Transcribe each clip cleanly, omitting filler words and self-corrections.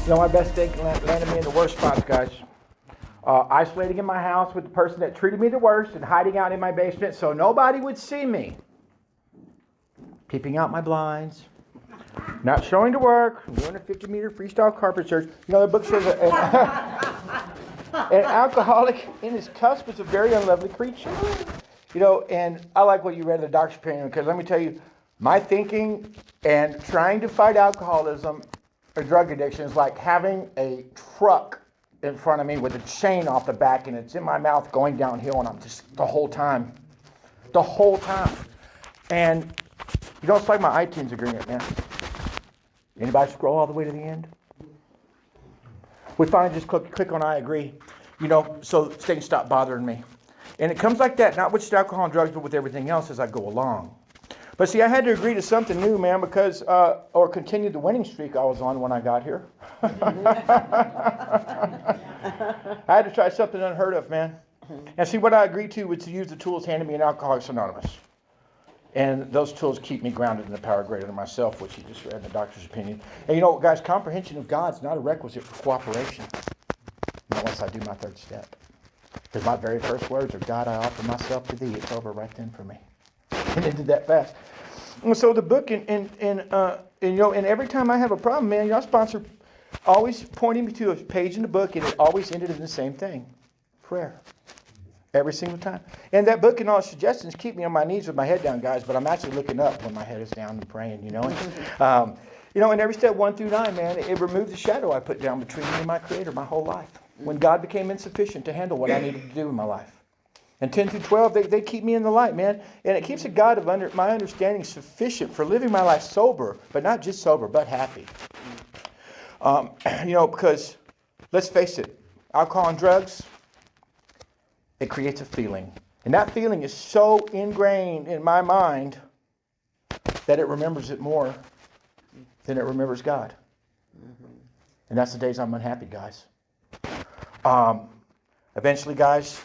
You know, my best thing landed me in the worst spots, guys. Isolating in my house with the person that treated me the worst and hiding out in my basement so nobody would see me. Keeping out my blinds. Not showing to work. I'm doing a 50-meter freestyle carpet search. You know, the book says an alcoholic in his cusp is a very unlovely creature. You know, and I like what you read in the doctor's opinion, because let me tell you, my thinking and trying to fight alcoholism or drug addiction is like having a truck in front of me with a chain off the back and it's in my mouth going downhill, and I'm just the whole time. And you know, it's like my iTunes agreement, man. Anybody scroll all the way to the end? We finally just click on I agree, you know, so things stop bothering me. And it comes like that, not with alcohol and drugs, but with everything else as I go along. But see, I had to agree to something new, man, because, or continue the winning streak I was on when I got here. I had to try something unheard of, man. And see, what I agreed to was to use the tools handed me in Alcoholics Anonymous. And those tools keep me grounded in the power greater than myself, which he just read in the doctor's opinion. And you know, guys, comprehension of God is not a requisite for cooperation. Unless I do my third step. Because my very first words are, God, I offer myself to thee. It's over right then for me. And it did that fast. And so the book, and you know, and every time I have a problem, man, your sponsor always pointing me to a page in the book, and it always ended in the same thing. Prayer. Every single time. And that book and all the suggestions keep me on my knees with my head down, guys, but I'm actually looking up when my head is down and praying, you know. You know, in every step 1 through 9, man, it removed the shadow I put down between me and my Creator my whole life. When God became insufficient to handle what I needed to do in my life. And 10 through 12, they keep me in the light, man. And it keeps a God of my understanding sufficient for living my life sober, but not just sober, but happy. You know, because, let's face it, alcohol and drugs, it creates a feeling. And that feeling is so ingrained in my mind that it remembers it more than it remembers God. And that's the days I'm unhappy, guys. Eventually, guys,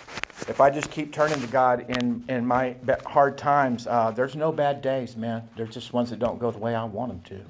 if I just keep turning to God in my hard times, there's no bad days, man. There's just ones that don't go the way I want them to.